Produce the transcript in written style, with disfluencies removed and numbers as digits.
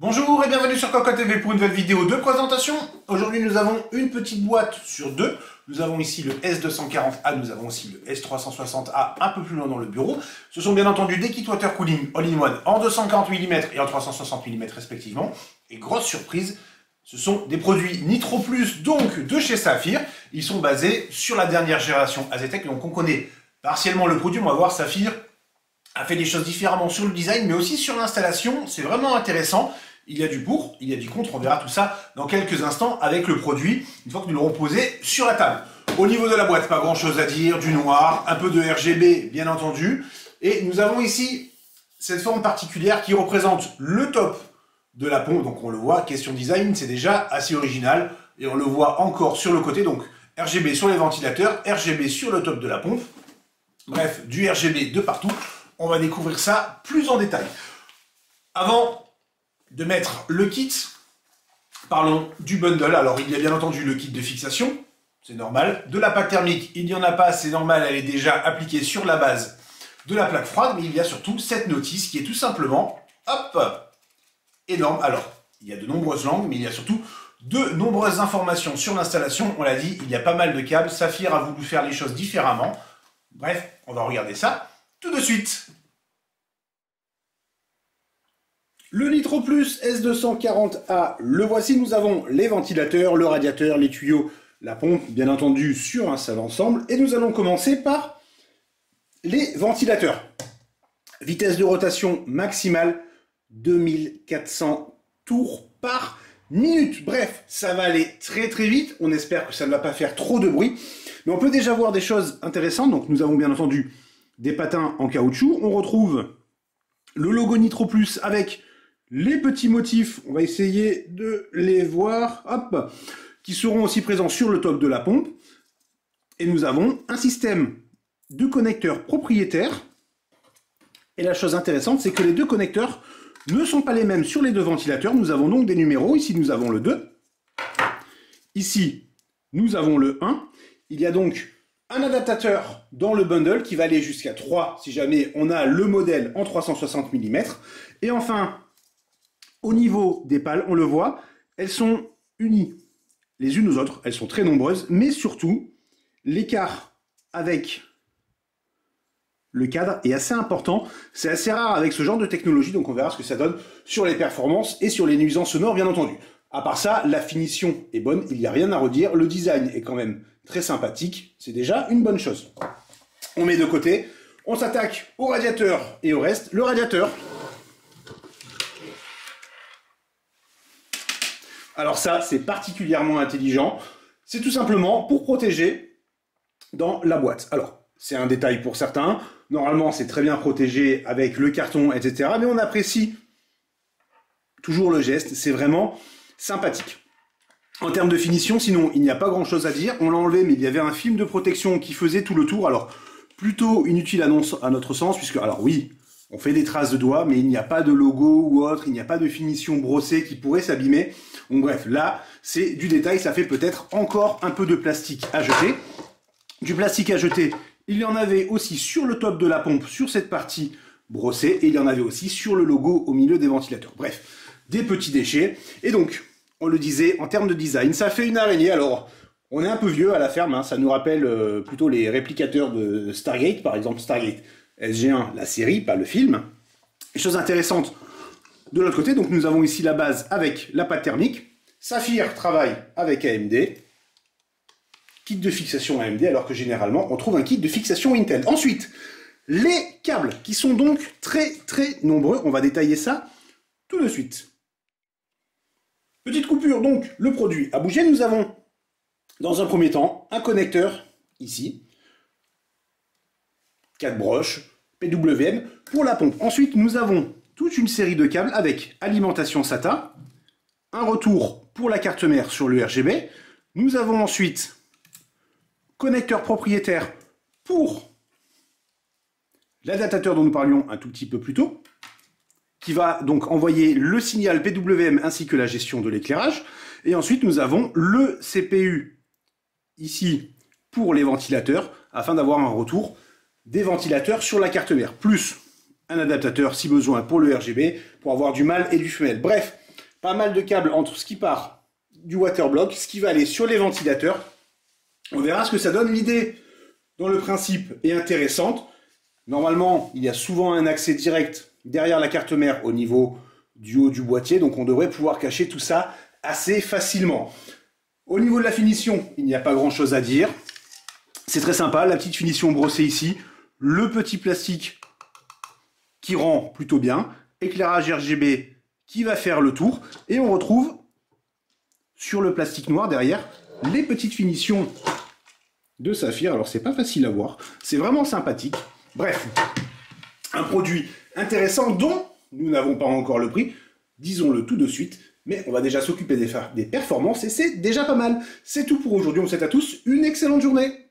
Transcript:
Bonjour et bienvenue sur Cocotte TV pour une nouvelle vidéo de présentation. Aujourd'hui nous avons une petite boîte sur deux. Nous avons ici le S240A, nous avons aussi le S360A un peu plus loin dans le bureau. Ce sont bien entendu des kits water cooling all-in-one en 240 mm et en 360 mm respectivement. Et grosse surprise, ce sont des produits Nitro Plus, donc de chez Saphir. Ils sont basés sur la dernière génération Azetec, donc on connaît partiellement le produit. On va voir Saphir a fait des choses différemment sur le design, mais aussi sur l'installation. C'est vraiment intéressant. Il y a du pour, il y a du contre, on verra tout ça dans quelques instants avec le produit, une fois que nous l'aurons posé sur la table. Au niveau de la boîte, pas grand chose à dire, du noir, un peu de RGB bien entendu. Et nous avons ici cette forme particulière qui représente le top de la pompe, donc on le voit, question design, c'est déjà assez original. Et on le voit encore sur le côté, donc RGB sur les ventilateurs, RGB sur le top de la pompe. Bref, du RGB de partout. On va découvrir ça plus en détail. Avant de mettre le kit, parlons du bundle. Alors il y a bien entendu le kit de fixation, c'est normal. De la plaque thermique, il n'y en a pas, c'est normal, elle est déjà appliquée sur la base de la plaque froide, mais il y a surtout cette notice qui est tout simplement, hop, énorme. Alors, il y a de nombreuses langues, mais il y a surtout de nombreuses informations sur l'installation. On l'a dit, il y a pas mal de câbles. Saphir a voulu faire les choses différemment. Bref, on va regarder ça tout de suite. Le Nitro Plus S240A, le voici. Nous avons les ventilateurs, le radiateur, les tuyaux, la pompe, bien entendu, sur un seul ensemble. Et nous allons commencer par les ventilateurs. Vitesse de rotation maximale, 2400 tours par minute. Bref, ça va aller très très vite. On espère que ça ne va pas faire trop de bruit. Mais on peut déjà voir des choses intéressantes. Donc nous avons bien entendu des patins en caoutchouc. On retrouve le logo Nitro Plus avec les petits motifs, on va essayer de les voir, hop, qui seront aussi présents sur le top de la pompe. Et nous avons un système de connecteurs propriétaires. Et la chose intéressante, c'est que les deux connecteurs ne sont pas les mêmes sur les deux ventilateurs. Nous avons donc des numéros. Ici, nous avons le 2. Ici, nous avons le 1. Il y a donc un adaptateur dans le bundle qui va aller jusqu'à 3 si jamais on a le modèle en 360 mm. Et enfin, au niveau des pales, on le voit, elles sont unies les unes aux autres, elles sont très nombreuses, mais surtout, l'écart avec le cadre est assez important. C'est assez rare avec ce genre de technologie, donc on verra ce que ça donne sur les performances et sur les nuisances sonores, bien entendu. À part ça, la finition est bonne, il n'y a rien à redire. Le design est quand même très sympathique, c'est déjà une bonne chose. On met de côté, on s'attaque au radiateur et au reste. Le radiateur, alors ça, c'est particulièrement intelligent. C'est tout simplement pour protéger dans la boîte. Alors, c'est un détail pour certains. Normalement, c'est très bien protégé avec le carton, etc. Mais on apprécie toujours le geste. C'est vraiment sympathique. En termes de finition, sinon, il n'y a pas grand-chose à dire. On l'a enlevé, mais il y avait un film de protection qui faisait tout le tour. Alors, plutôt inutile annonce à notre sens, puisque, alors oui, on fait des traces de doigts, mais il n'y a pas de logo ou autre, il n'y a pas de finition brossée qui pourrait s'abîmer. Donc bref, là, c'est du détail, ça fait peut-être encore un peu de plastique à jeter. Du plastique à jeter, il y en avait aussi sur le top de la pompe, sur cette partie brossée, et il y en avait aussi sur le logo au milieu des ventilateurs. Bref, des petits déchets. Et donc, on le disait, en termes de design, ça fait une araignée. Alors, on est un peu vieux à la ferme, hein, ça nous rappelle plutôt les réplicateurs de Stargate, par exemple Stargate SG1, la série, pas le film. Chose intéressante de l'autre côté, donc nous avons ici la base avec la pâte thermique. Saphir travaille avec AMD. Kit de fixation AMD, alors que généralement on trouve un kit de fixation Intel. Ensuite, les câbles, qui sont donc très très nombreux. On va détailler ça tout de suite. Petite coupure, donc le produit a bougé. Nous avons dans un premier temps un connecteur ici. 4 broches, PWM pour la pompe. Ensuite, nous avons toute une série de câbles avec alimentation SATA, un retour pour la carte mère sur le RGB. Nous avons ensuite connecteur propriétaire pour l'adaptateur dont nous parlions un tout petit peu plus tôt. qui va donc envoyer le signal PWM ainsi que la gestion de l'éclairage. Et ensuite, nous avons le CPU ici pour les ventilateurs, afin d'avoir un retour des ventilateurs sur la carte mère, plus un adaptateur si besoin pour le RGB, pour avoir du mâle et du femelle. Bref, pas mal de câbles entre ce qui part du waterblock, ce qui va aller sur les ventilateurs. On verra ce que ça donne. L'idée, dans le principe, est intéressante. Normalement, il y a souvent un accès direct derrière la carte mère au niveau du haut du boîtier, donc on devrait pouvoir cacher tout ça assez facilement. Au niveau de la finition, il n'y a pas grand chose à dire. C'est très sympa, la petite finition brossée ici, le petit plastique qui rend plutôt bien, éclairage RGB qui va faire le tour, et on retrouve sur le plastique noir derrière les petites finitions de saphir. Alors c'est pas facile à voir, c'est vraiment sympathique. Bref, un produit intéressant dont nous n'avons pas encore le prix, disons-le tout de suite, mais on va déjà s'occuper des performances et c'est déjà pas mal. C'est tout pour aujourd'hui, on vous souhaite à tous une excellente journée.